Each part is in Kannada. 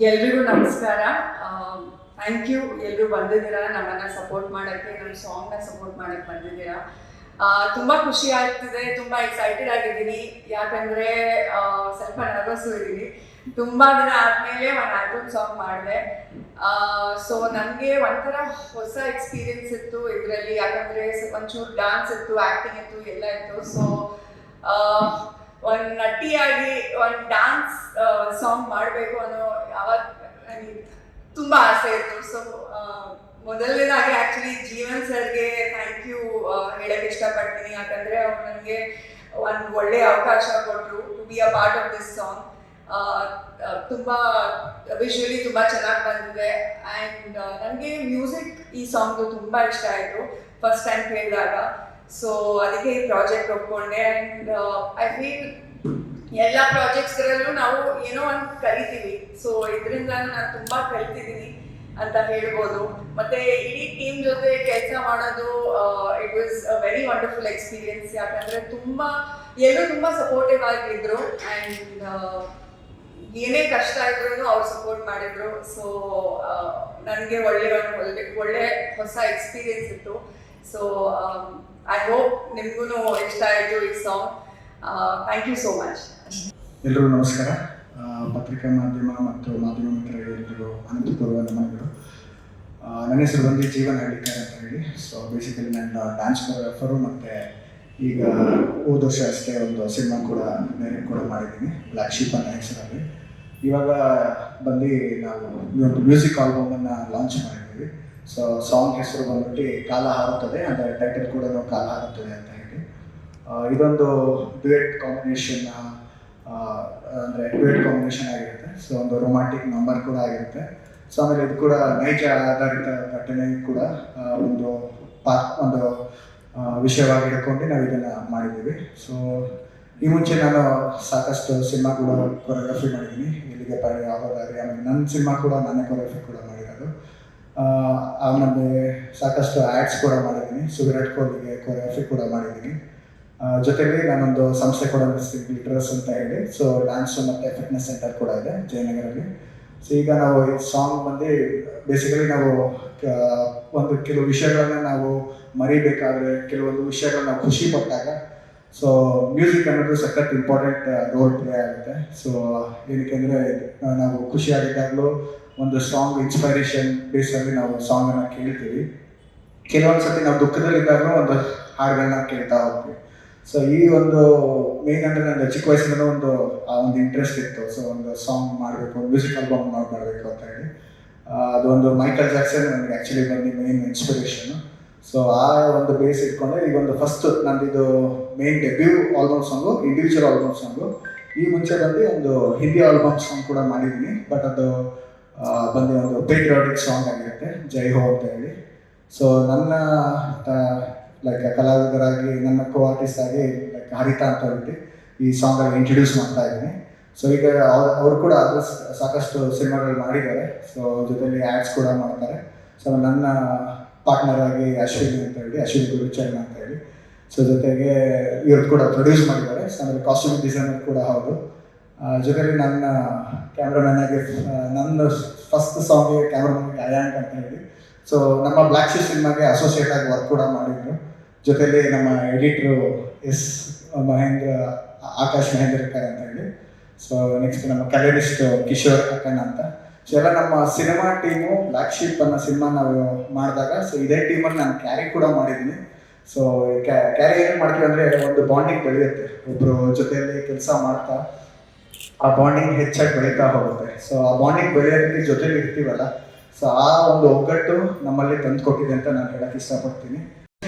ಎಲ್ರಿಗೂ ನಮಸ್ಕಾರ. ಥ್ಯಾಂಕ್ ಯು, ಎಲ್ಲರೂ ಬಂದಿದ್ದೀರಾ ನಮ್ಮನ್ನು ಸಪೋರ್ಟ್ ಮಾಡೋಕ್ಕೆ, ನಮ್ಮ ಸಾಂಗ್ನ ಸಪೋರ್ಟ್ ಮಾಡೋಕ್ಕೆ ಬಂದಿದ್ದೀರಾ. ತುಂಬ ಖುಷಿ ಆಗ್ತಿದೆ, ತುಂಬ ಎಕ್ಸೈಟೆಡ್ ಆಗಿದ್ದೀನಿ. ಯಾಕಂದರೆ ಸ್ವಲ್ಪ ನರ್ವಸ್ಸು ಇದ್ದೀನಿ. ತುಂಬ ದಿನ ಆದಮೇಲೆ ಒಂದು ಆಲ್ಬಮ್ ಸಾಂಗ್ ಮಾಡಿದೆ. ಸೊ ನನಗೆ ಒಂಥರ ಹೊಸ ಎಕ್ಸ್ಪೀರಿಯನ್ಸ್ ಇತ್ತು ಇದರಲ್ಲಿ. ಯಾಕಂದರೆ ಒಂಚೂರು ಡಾನ್ಸ್ ಇತ್ತು, ಆ್ಯಕ್ಟಿಂಗ್ ಇತ್ತು, ಎಲ್ಲ ಇತ್ತು. ಸೊ ಒಂದು ನಟಿಯಾಗಿ ಒಂದು ಡ್ಯಾನ್ಸ್ ಸಾಂಗ್ ಮಾಡಬೇಕು ಅನ್ನೋ ಯಾವಾಗ ನನಗೆ ತುಂಬ ಆಸೆ ಇತ್ತು. ಸೊ ಮೊದಲನೇದಾಗಿ ಆ್ಯಕ್ಚುಲಿ ಜೀವನ್ ಸರ್ಗೆ ಥ್ಯಾಂಕ್ ಯು ಹೇಳಕ್ಕೆ ಇಷ್ಟಪಡ್ತೀನಿ. ಯಾಕಂದರೆ ಅವ್ರು ನನಗೆ ಒಂದು ಒಳ್ಳೆಯ ಅವಕಾಶ ಕೊಟ್ಟರು to be a part of this song. ತುಂಬ ವಿಜುವಲಿ ತುಂಬ ಚೆನ್ನಾಗಿ ಬಂದಿದೆ. ಆ್ಯಂಡ್ ನನಗೆ ಮ್ಯೂಸಿಕ್ ಈ ಸಾಂಗು ತುಂಬ ಇಷ್ಟ ಆಯಿತು ಫಸ್ಟ್ ಟೈಮ್ ಕೇಳಿದಾಗ. ಸೊ ಅದಕ್ಕೆ ಈ ಪ್ರಾಜೆಕ್ಟ್ ಒಪ್ಕೊಂಡೆ. ಆ್ಯಂಡ್ ಐ ಫೀಲ್ ಎಲ್ಲ ಪ್ರಾಜೆಕ್ಟ್ಸ್ಗಳಲ್ಲೂ ನಾವು ಏನೋ ಒಂದು ಕಲಿತೀವಿ. ಸೊ ಇದರಿಂದ ನಾನು ತುಂಬ ಕಲಿತಿದ್ದೀನಿ ಅಂತ ಹೇಳ್ಬೋದು. ಮತ್ತು ಇಡೀ ಟೀಮ್ ಜೊತೆ ಕೆಲಸ ಮಾಡೋದು it was a very wonderful experience. ಯಾಕಂದರೆ ಎಲ್ಲರೂ ತುಂಬ ಸಪೋರ್ಟಿವ್ ಆಗಿದ್ರು. ಆ್ಯಂಡ್ ಏನೇ ಕಷ್ಟ ಇದ್ರೂ ಅವ್ರು ಸಪೋರ್ಟ್ ಮಾಡಿದ್ರು. ಸೊ ನನಗೆ ಒಳ್ಳೆ ಹೊಸ ಎಕ್ಸ್ಪೀರಿಯನ್ಸ್ ಇತ್ತು. ಸೊ ಐ ಹೋಪ್ ನಿಮಗೂ ಇಷ್ಟ ಆಯಿತು ಈ song. Thank you so much. ಎಲ್ರಿಗೂ ನಮಸ್ಕಾರ. ಪತ್ರಿಕಾ ಮಾಧ್ಯಮ ಮತ್ತು ಮಾಧ್ಯಮ ಮಿತ್ರರಿಗೆ ಎಲ್ರಿಗೂ ಅನಂತಪೂರ್ವ ನಮನಗಳು. ನನ್ನ ಹೆಸರು ಬಂದು ಜೀವನ್ ಹಳ್ಳಿಕರ್ ಅಂತ ಹೇಳಿ. ಸೊ ಬೇಸಿಕಲಿ ನಾನು ಡ್ಯಾನ್ಸ್ ಕೊರಿಯೋಗ್ರಾಫರು ಮತ್ತು ಈಗ ಹೋದ ವರ್ಷ ಅಷ್ಟೇ ಒಂದು ಸಿನಿಮಾ ಕೂಡ ಡೈರೆಕ್ಟ್ ಕೂಡ ಮಾಡಿದ್ದೀನಿ, ಬ್ಲ್ಯಾಕ್ ಶೀಪ್ ಅನ್ನೋ ಹೆಸರಲ್ಲಿ. ಇವಾಗ ಬಂದು ನಾವು ಒಂದು ಮ್ಯೂಸಿಕ್ ಆಲ್ಬಮನ್ನು ಲಾಂಚ್ ಮಾಡಿದ್ದೀವಿ. ಸೊ ಸಾಂಗ್ ಹೆಸರು ಬಂದ್ಬಿಟ್ಟು ಕಾಲ ಹಾರುತ್ತದೆ, ಅಂದರೆ ಟೈಟಲ್ ಕೂಡ ಕಾಲ ಹಾರುತ್ತದೆ ಅಂತ ಹೇಳಿ. ಇದೊಂದು ಡ್ಯುಯೆಟ್ ಕಾಂಬಿನೇಷನ್, ಅಂದರೆ ಡ್ಯುಯೆಟ್ ಕಾಂಬಿನೇಷನ್ ಆಗಿರುತ್ತೆ. ಸೊ ಒಂದು ರೊಮ್ಯಾಂಟಿಕ್ ನಂಬರ್ ಕೂಡ ಆಗಿರುತ್ತೆ. ಸೊ ಆಮೇಲೆ ಇದು ಕೂಡ ನೈಜ ಆಧಾರಿತ ಘಟನೆ ಕೂಡ ಒಂದು ವಿಷಯವಾಗಿ ಹಿಡ್ಕೊಂಡು ನಾವು ಇದನ್ನು ಮಾಡಿದ್ದೀವಿ. ಸೊ ಈ ಮುಂಚೆ ನಾನು ಸಾಕಷ್ಟು ಸಿನಿಮಾ ಕೂಡ ಕೊರಿಯೋಗ್ರಫಿ ಮಾಡಿದ್ದೀನಿ, ಇಲ್ಲಿಗೆ ಪರಿ ಆಗೋದಾಗಿ. ಆಮೇಲೆ ನನ್ನ ಸಿನಿಮಾ ಕೂಡ ನಾನೇ ಕೊರಿಯೋಗ್ರಫಿ ಕೂಡ ಮಾಡಿರೋದು. ಆಮೇಲೆ ಸಾಕಷ್ಟು ಆ್ಯಡ್ಸ್ ಕೂಡ ಮಾಡಿದ್ದೀನಿ, ವಿರಾಟ್ ಕೊಹ್ಲಿಗೆ ಕೊರಿಯೋಗ್ರಫಿ ಕೂಡ ಮಾಡಿದ್ದೀನಿ. ಜೊತೆಗೆ ನಾನೊಂದು ಸಂಸ್ಥೆ ಕೂಡ ನಡೆಸ್ತೀನಿ, ಗ್ಲಿಟರ್ಸ್ ಅಂತ ಹೇಳಿ. ಸೊ ಡ್ಯಾನ್ಸು ಮತ್ತು ಫಿಟ್ನೆಸ್ ಸೆಂಟರ್ ಕೂಡ ಇದೆ ಜಯನಗರಲ್ಲಿ. ಸೊ ಈಗ ನಾವು ಈ ಸಾಂಗ್ ಬಂದು ಬೇಸಿಕಲಿ ನಾವು ಒಂದು ಕೆಲವು ವಿಷಯಗಳನ್ನ ನಾವು ಮರಿಬೇಕಾದ್ರೆ, ಕೆಲವೊಂದು ವಿಷಯಗಳನ್ನ ನಾವು ಖುಷಿ ಪಟ್ಟಾಗ ಸೊ ಮ್ಯೂಸಿಕ್ ಅನ್ನೋದು ಸಖತ್ ಇಂಪಾರ್ಟೆಂಟ್ ರೋಲ್ ಪ್ಲೇ ಆಗುತ್ತೆ. ಸೊ ಏನಕ್ಕೆ ಅಂದರೆ ನಾವು ಖುಷಿಯಾಗಿದ್ದಾಗಲೂ ಒಂದು ಸಾಂಗ್ ಇನ್ಸ್ಪೈರೇಷನ್ ಬೇಸಲ್ಲಿ ನಾವು ಸಾಂಗನ್ನು ಕೇಳ್ತೀವಿ. ಕೆಲವೊಂದು ಸತಿ ನಾವು ದುಃಖದಲ್ಲಿದ್ದಾಗಲೂ ಒಂದು ಹಾಡುಗಳನ್ನ ಕೇಳ್ತಾ ಹೋಗ್ತೀವಿ. ಸೊ ಈ ಒಂದು ಮೇನ್ ಅಂದರೆ ನನ್ನ ಚಿಕ್ಕ ವಯಸ್ಸಿಂದಲೂ ಒಂದು ಇಂಟ್ರೆಸ್ಟ್ ಇತ್ತು. ಸೊ ಒಂದು ಸಾಂಗ್ ಮಾಡಬೇಕು, ಮ್ಯೂಸಿಕ್ ಆಲ್ಬಮ್ ಮಾಡಬೇಕು ಅಂತ ಹೇಳಿ. ಅದೊಂದು ಮೈಕಲ್ ಜಾಕ್ಸನ್ ನನಗೆ ಆ್ಯಕ್ಚುಲಿ ಬಂದು ಮೇನ್ ಇನ್ಸ್ಪಿರೇಷನು. ಸೊ ಆ ಒಂದು ಬೇಸ್ ಇಟ್ಕೊಂಡೆ ಈಗ ಒಂದು ಫಸ್ಟ್ ನಂದಿದು main debut album song, individual album song. ಈ ಮುಂಚೆ ಬಂದು ಒಂದು ಹಿಂದಿ ಆಲ್ಬಮ್ ಸಾಂಗ್ ಕೂಡ ಮಾಡಿದ್ದೀನಿ, ಬಟ್ ಅದು ಬಂದು ಒಂದು ಪೇಟ್ರಿಯಾಟಿಕ್ ಸಾಂಗ್ ಆಗಿರುತ್ತೆ, ಜೈ ಹೋ ಅಂತ ಹೇಳಿ. ಸೊ ನನ್ನ ಲೈಕ್ ಕಲಾವಿದರಾಗಿ, ನನ್ನ ಕೋ ಆರ್ಟಿಸ್ಟ್ ಆಗಿ ಲೈಕ್ ಹರಿತಾ ಅಂತ ಹೇಳ್ಬಿಟ್ಟು ಈ ಸಾಂಗಲ್ಲಿ ಇಂಟ್ರೊಡ್ಯೂಸ್ ಮಾಡ್ತಾ ಇದ್ದೀನಿ. ಸೊ ಈಗ ಅವರು ಕೂಡ ಅದು ಸಾಕಷ್ಟು ಸಿನಿಮಾಗಳು ಮಾಡಿದ್ದಾರೆ. ಸೊ ಜೊತೆಲಿ ಆ್ಯಡ್ಸ್ ಕೂಡ ಮಾಡ್ತಾರೆ. ಸೊ ನನ್ನ ಪಾರ್ಟ್ನರ್ ಆಗಿ ಅಶ್ವಿನಿ ಅಂತ ಹೇಳಿ, ಅಶ್ವಿನಿ ಗುರುಚರಣ ಅಂತ ಹೇಳಿ. ಸೊ ಜೊತೆಗೆ ಇವ್ರದ್ದು ಕೂಡ ಪ್ರೊಡ್ಯೂಸ್ ಮಾಡಿದ್ದಾರೆ. ಸೊ ಅಂದರೆ ಕಾಸ್ಟ್ಯೂಮ್ ಡಿಸೈನರ್ ಕೂಡ ಹೌದು. ಜೊತೆಲಿ ನನ್ನ ಕ್ಯಾಮ್ರಾಮನ್ ಆಗಿ ನನ್ನ ಫಸ್ಟ್ ಸಾಂಗ್ಗೆ ಕ್ಯಾಮ್ರಾಮನ್ ಅಯಾಂಕ್ ಅಂತ ಹೇಳಿ. ಸೊ ನಮ್ಮ ಬ್ಲ್ಯಾಕ್ ಶೀಪ್ ಸಿನಿಮಾಗೆ ಅಸೋಸಿಯೇಟ್ ಆಗಿ ವರ್ಕ್ ಕೂಡ ಮಾಡಿದ್ರು. ಜೊತೆಲಿ ನಮ್ಮ ಎಡಿಟ್ರು ಆಕಾಶ್ ಮಹೇಂದ್ರಕರ್ ಅಂತ ಹೇಳಿ. ಸೊ ನೆಕ್ಸ್ಟ್ ನಮ್ಮ ಕಲರಿಸ್ಟ್ ಕಿಶೋರ್ ಅಕ್ಕಣ್ಣ ಅಂತ. ಸೊ ಎಲ್ಲ ನಮ್ಮ ಸಿನಿಮಾ ಟೀಮು ಬ್ಲ್ಯಾಕ್ ಶೀಪ್ ಅನ್ನೋ ಸಿನಿಮಾ ನಾವು ಮಾಡಿದಾಗ, ಸೊ ಇದೇ ಟೀಮಲ್ಲಿ ನಾನು ಕ್ಯಾರಿ ಕೂಡ ಮಾಡಿದ್ದೀನಿ. ಸೊ ಕ್ಯಾರಿ ಏನು ಮಾಡ್ತೀವಿ ಅಂದರೆ ಒಂದು ಬಾಂಡಿಂಗ್ ಬೆಳೆಯುತ್ತೆ. ಒಬ್ಬರು ಜೊತೆಯಲ್ಲಿ ಕೆಲಸ ಮಾಡ್ತಾ ಆ ಬಾಂಡಿಂಗ್ ಹೆಚ್ಚಾಗಿ ಬೆಳೀತಾ ಹೋಗುತ್ತೆ. ಸೊ ಆ ಬಾಂಡಿಂಗ್ ಬೆಳೆಯೋದಕ್ಕೆ ಜೊತೆಲಿ ಇರ್ತೀವಲ್ಲ, ಸೊ ಆ ಒಂದು ಒಗ್ಗಟ್ಟು ನಮ್ಮಲ್ಲಿ ತಂದು ಕೊಟ್ಟಿದೆ ಅಂತ ನಾನು ಹೇಳಕ್ಕೆ ಇಷ್ಟಪಡ್ತೀನಿ.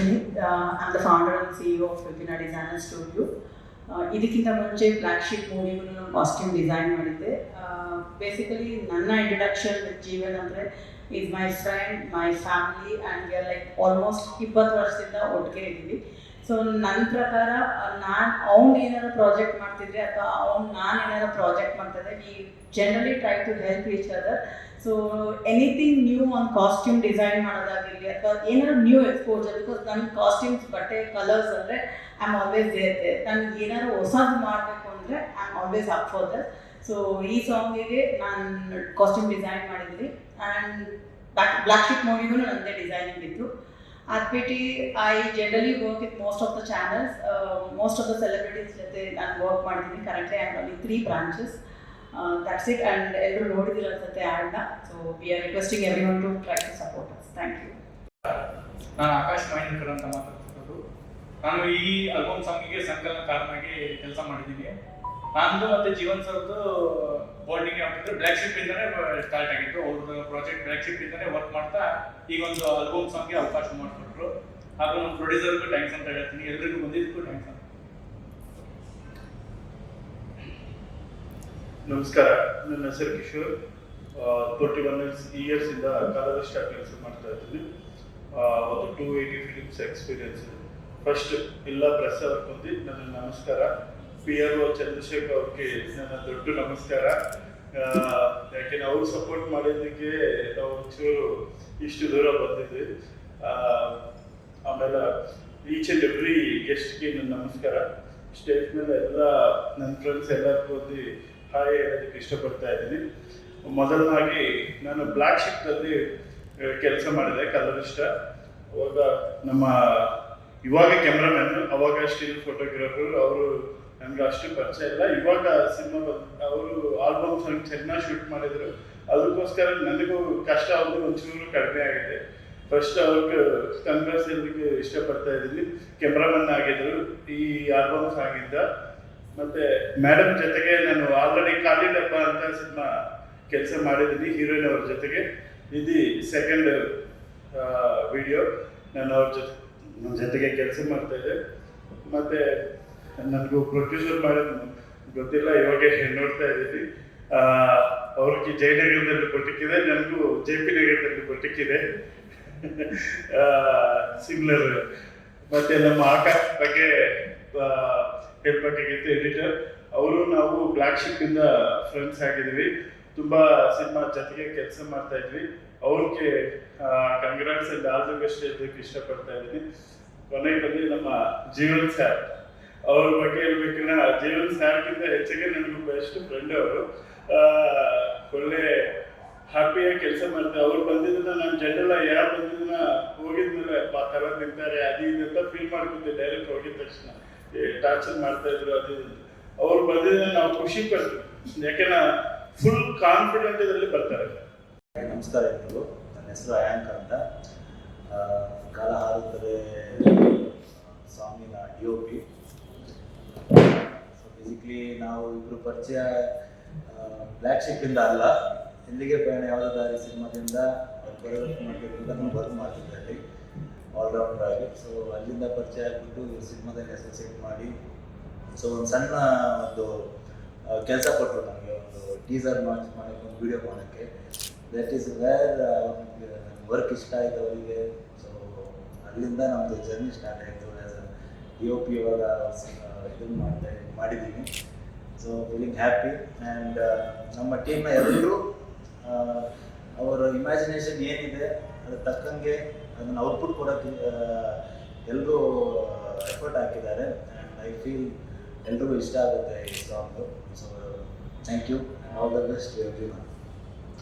I'm the founder and CEO of Filipina Designer Studio. ಇದಕ್ಕಿಂತ ಮುಂಚೆ ಬ್ಲ್ಯಾಕ್ ಶೀಪ್ ಮೂವಿಗೂ ನಾನು ಕಾಸ್ಟ್ಯೂಮ್ ಡಿಸೈನ್ ಮಾಡಿದ್ದೆ. ಬೇಸಿಕಲಿ ನನ್ನ ಇಂಟ್ರಡಕ್ಷನ್ ಜೀವನ್ ಅಂದರೆ is my friend, my family, and we are like almost 20 ವರ್ಷದಿಂದ ಒಟ್ಟಿಗೆ ಇದ್ದೀವಿ. ಸೊ ನನ್ನ ಪ್ರಕಾರ ಅವ್ನು ಏನಾರು ಪ್ರಾಜೆಕ್ಟ್ ಮಾಡ್ತಿದ್ರೆ ಅಥವಾ ನಾನು ಏನಾರು ಪ್ರಾಜೆಕ್ಟ್ ಮಾಡ್ತಿದ್ದೆ, we generally try to help each other. So anything new on costume design ಮಾಡೋದಾಗಿರಲಿ ಅಥವಾ ಏನಾದ್ರು ನ್ಯೂ ಎಕ್ಸ್ಪೋಜರ್, ಬಿಕಾಸ್ ನನ್ನ ಕಾಸ್ಟ್ಯೂಮ್ಸ್ ಬಟ್ಟೆ ಕಲರ್ಸ್ ಅಂದರೆ ಐ ಆಮ್ ಆಲ್ವೇಸ್ ದೇರ್. ನನಗೆ ಏನಾದ್ರು ಹೊಸದು ಮಾಡಬೇಕು ಅಂದರೆ I am always up for that. So ಈ ಸಾಂಗಿಗೆ ನಾನು ಕಾಸ್ಟ್ಯೂಮ್ ಡಿಸೈನ್ ಮಾಡಿದ್ದೀನಿ ಆ್ಯಂಡ್ ಬ್ಲ್ಯಾಕ್ ಶಿಪ್ ಮೂವಿಗೂ ನನ್ನದೇ ಡಿಸೈನಿಂಗ್ ಇತ್ತು. ಅದು ಬಿಟ್ಟು I generally work with most of the channels, most of the celebrities ಜೊತೆ ನಾನು ವರ್ಕ್ ಮಾಡಿದ್ದೀನಿ. Currently I am only 3 branches. That's it. And ಎಲ್ಲರೂ ನೋಡಿದಿರ ಅನ್ಸುತ್ತೆ ಆ್ಯಡ್ನ. So we are requesting every one to try to support us. Thank you. ನಾನು ಆಕಾಶ್ ಮಹೇಂದ್ರ ಅಂತ ಮಾತಾಡ್ತಿರೋದು. ನಾನು ಈ ಆಲ್ಬಮ್ ಸಾಂಗಿಗೆ ಸಂಕಲನಕಾರನಾಗಿ ಕೆಲಸ ಮಾಡಿದ್ದೀನಿ. ನಂದು ಮತ್ತು ಜೀವನ್ ಸರ್ದು ಬಾಂಡಿಂಗ್ ಯಾವ್ದು ಬ್ಲ್ಯಾಕ್ ಶಿಪ್ ಇಂದಾನೆ ಸ್ಟಾರ್ಟ್ ಆಗಿತ್ತು. ಅವ್ರದ್ದು ಪ್ರಾಜೆಕ್ಟ್ ಬ್ಲ್ಯಾಕ್ ಶಿಪ್ ಇಂದಾನೆ ವರ್ಕ್ ಮಾಡ್ತಾ ಈಗ ಒಂದು ಆಲ್ಬಮ್ ಸಾಂಗ್ಗೆ ಅವಕಾಶ ಮಾಡಿಕೊಟ್ರು. ಹಾಗೂ ನಮ್ಮ ಪ್ರೊಡ್ಯೂಸರ್ಗೂ ಥ್ಯಾಂಕ್ಸ್ ಅಂತ ಹೇಳ್ತೀನಿ. ಎಲ್ರಿಗೂ ಬಂದಿದ್ದಕ್ಕೂ ಥ್ಯಾಂಕ್ಸ್ ಅಂತ. ನಮಸ್ಕಾರ, ನನ್ನ ಹೆಸರು ಕಿಶೋರ್. 21 ಇಯರ್ಸ್ ಇಂದ ಕಲರಿಸ್ಟ್ ಆಗಿ ಕೆಲಸ ಮಾಡ್ತಾ ಇದ್ದೀನಿ. ಒಂದು 280 ಫಿಲಿಮ್ಸ್ ಎಕ್ಸ್ಪೀರಿಯನ್ಸ್. ಫಸ್ಟ್ ಎಲ್ಲ ಪ್ರೆಸ್ ಅವ್ರಿಗೆ ಬಂದು ನನ್ನ ನಮಸ್ಕಾರ. PRO ಚಂದ್ರಶೇಖರ್ ಅವ್ರಿಗೆ ನನ್ನ ದೊಡ್ಡ ನಮಸ್ಕಾರ. ಯಾಕೆಂದ್ರೆ ಅವ್ರು ಸಪೋರ್ಟ್ ಮಾಡಿದ್ದಕ್ಕೆ ನಾವು ಒಂಚೂರು ಇಷ್ಟು ದೂರ ಬಂದಿದ್ವಿ. ಆಮೇಲೆ ಈಚ್ ಆ್ಯಂಡ್ ಎವ್ರಿ ಗೆಸ್ಟ್ಗೆ ನನ್ನ ನಮಸ್ಕಾರ. ಸ್ಟೇಜ್ ಮೇಲೆ ಎಲ್ಲ ನನ್ನ ಫ್ರೆಂಡ್ಸ್ ಎಲ್ಲರಿಗೂ ಬಂದು ಹಾಯ್ ಹೇಳೋದಕ್ಕೆ ಇಷ್ಟಪಡ್ತಾ ಇದ್ದೀನಿ. ಮೊದಲನಾಗಿ ನಾನು ಬ್ಲ್ಯಾಕ್ ಶಿಪ್ನಲ್ಲಿ ಕೆಲಸ ಮಾಡಿದೆ, ಕಲರಿಷ್ಟ. ಅವಾಗ ನಮ್ಮ ಇವಾಗ ಕ್ಯಾಮ್ರಾಮನ್, ಅವಾಗ ಸ್ಟಿಲ್ ಫೋಟೋಗ್ರಾಫರ್, ಅವರು ನನಗೆ ಅಷ್ಟು ಪರಿಚಯ ಇಲ್ಲ. ಇವಾಗ ಸಿನಿಮಾ ಅವರು ಆಲ್ಬಮ್ ಸಾಂಗ್ ಚೆನ್ನಾಗಿ ಶೂಟ್ ಮಾಡಿದ್ರು. ಅದಕ್ಕೋಸ್ಕರ ನನಗೂ ಕಷ್ಟ ಅವ್ರಿಗೆ ಒಂಚೂರು ಕಡಿಮೆ ಆಗಿದೆ. ಫಸ್ಟ್ ಅವ್ರಿಗೆ ಕಂಗ್ರೆಸ್ ಹೇಳಲಿಕ್ಕೆ ಇಷ್ಟಪಡ್ತಾ ಇದ್ದೀನಿ. ಕ್ಯಾಮ್ರಾಮನ್ ಆಗಿದ್ರು ಈ ಆಲ್ಬಮ್ ಸಾಂಗಿಂದ. ಮತ್ತೆ ಮೇಡಮ್ ಜೊತೆಗೆ ನಾನು ಆಲ್ರೆಡಿ ಖಾಲಿ ಡಬ್ಬ ಅಂತ ಸಿನಿಮಾ ಕೆಲಸ ಮಾಡಿದ್ದೀನಿ ಹೀರೋಯಿನ್ ಅವ್ರ ಜೊತೆಗೆ. ಇದು ಸೆಕೆಂಡ್ ವಿಡಿಯೋ ನಾನು ಅವ್ರ ಜೊತೆಗೆ ಕೆಲಸ ಮಾಡ್ತಾ ಇದ್ದೆ. ಮತ್ತೆ ನನಗೂ ಪ್ರೊಡ್ಯೂಸರ್ ಮಾಡೋದು ಗೊತ್ತಿಲ್ಲ, ಇವಾಗ ನೋಡ್ತಾ ಇದ್ದೀನಿ. ಅವ್ರಿಗೆ ಜಯನಗರದಲ್ಲಿ ಕೊಟ್ಟಿಕ್ಕಿದೆ, ನನಗೂ JP ನಗರದಲ್ಲಿ ಕೊಟ್ಟಿಕ್ಕಿದೆ. ಸಿಮಿಲರ್. ಮತ್ತೆ ನಮ್ಮ ಆಕಾಶ್ ಬಗ್ಗೆ ಹೇಳ್ಬೇಕಾಗಿತ್ತು, ಎಡಿಟರ್. ಅವರು ನಾವು ಬ್ಲ್ಯಾಕ್ ಶಿಪ್ ಇಂದ ಫ್ರೆಂಡ್ಸ್ ಆಗಿದ್ವಿ. ತುಂಬಾ ಸಿನಿಮಾ ಜೊತೆಗೆ ಕೆಲಸ ಮಾಡ್ತಾ ಇದ್ವಿ. ಅವ್ರಿಗೆ congrats and all the best ಹೇಳೋದಕ್ಕೆ ಇಷ್ಟಪಡ್ತಾ ಇದ್ದೀನಿ. ಕೊನೆಗೆ ಬಂದು ನಮ್ಮ ಜೀವನ್ ಸರ್ ಅವ್ರ ಬಗ್ಗೆ ಹೇಳ್ಬೇಕಂದ್ರೆ, ಜೀವನ್ ಸಾರ್ಗಿಂತ ಹೆಚ್ಚಿಗೆ ನನಗೂ ಬೆಸ್ಟ್ ಫ್ರೆಂಡ್ ಅವರು. ಒಳ್ಳೆ ಹ್ಯಾಪಿಯಾಗಿ ಕೆಲಸ ಮಾಡ್ತಾರೆ. ಅವ್ರು ಬಂದಿದ್ದನ್ನ ನಾನು ಜನರಲ್ಲ ಯಾರು ಬಂದಿದ್ದನ್ನ ಹೋಗಿದ್ಮೇಲೆ ಥರ ನಿಂತಾರೆ ಅದು ಇದಂತ ಫೀಲ್ ಮಾಡ್ಕೊಂಡೆ. ಡೈರೆಕ್ಟ್ ಹೋಗಿದ ತಕ್ಷಣ ಟಾರ್ಚರ್ ಮಾಡ್ತಾ ಇದ್ರು ಅದು. ಅವ್ರು ಬಂದಿದ್ದನ್ನ ನಾವು ಖುಷಿ ಪಡ್ತೀವಿ, ಯಾಕೆಂದ್ರೆ ಫುಲ್ ಕಾನ್ಫಿಡೆಂಟ್ ಇದರಲ್ಲಿ ಬರ್ತಾರೆ. ನಮಸ್ಕಾರ ಎಲ್ರಿಗೂ. ನನ್ನ ಹೆಸರು ಅಯಾಂಕ ಅಂತ. ಕಾಲ ಹಾರುತ್ತದೆ ಸಾಂಗಿನ DOP. ಸೊ ಬೇಸಿಕ್ಲಿ ನಾವು ಇಬ್ಬರು ಪರಿಚಯ ಬ್ಲ್ಯಾಕ್ ಶಿಪ್ಪಿಂದ ಅಲ್ಲ, ಎಲ್ಲಿಗೆ ಪಯಣ ಯಾವುದೇ ದಾರಿ ಸಿನಿಮಾದಿಂದ ಕೊರಿಯೋಗ್ರಫಿ ಮಾಡಬೇಕಂತ ನಾವು ವರ್ಕ್ ಮಾಡ್ತಿದ್ದಲ್ಲಿ ಆಲ್ರೌಂಡರ್ ಆಗಿ. ಸೊ ಅಲ್ಲಿಂದ ಪರಿಚಯ ಆಗಿಬಿಟ್ಟು ಸಿನಿಮಾದಲ್ಲಿ ಅಸೋಸಿಯೇಟ್ ಮಾಡಿ ಸೊ ಒಂದು ಸಣ್ಣ ಒಂದು ಕೆಲಸ ಕೊಟ್ಟರು ನಮಗೆ, ಒಂದು ಟೀಸರ್ ಮಾಡೋಕ್ಕೆ, ಒಂದು ವಿಡಿಯೋ ಮಾಡೋಕ್ಕೆ. ದಟ್ ಈಸ್ ವೇರ್ ವರ್ಕ್ ಇಷ್ಟ ಆಯಿತು ಅವರಿಗೆ. ಸೊ ಅಲ್ಲಿಂದ ನಮ್ಮದು ಜರ್ನಿ ಸ್ಟಾರ್ಟ್ ಆಯಿತು. ಆ್ಯಸ್ ಅ DOP ಇವಾಗ ಇದನ್ನು ಮಾಡಿದ್ದೀನಿ. So feeling happy. ಆ್ಯಂಡ್ ನಮ್ಮ ಟೀಮ್ನ ಎಲ್ಲರೂ ಅವರ ಇಮ್ಯಾಜಿನೇಷನ್ ಏನಿದೆ ಅದ್ರ ತಕ್ಕಂಗೆ ಅದನ್ನು ಔಟ್ಪುಟ್ ಕೊಡೋಕ್ಕೆ ಎಲ್ಲರೂ ಎಫರ್ಟ್ ಹಾಕಿದ್ದಾರೆ. ಆ್ಯಂಡ್ ಐ ಫೀಲ್ ಎಲ್ರಿಗೂ ಇಷ್ಟ ಆಗುತ್ತೆ ಈ song. So thank you and all the best everyone.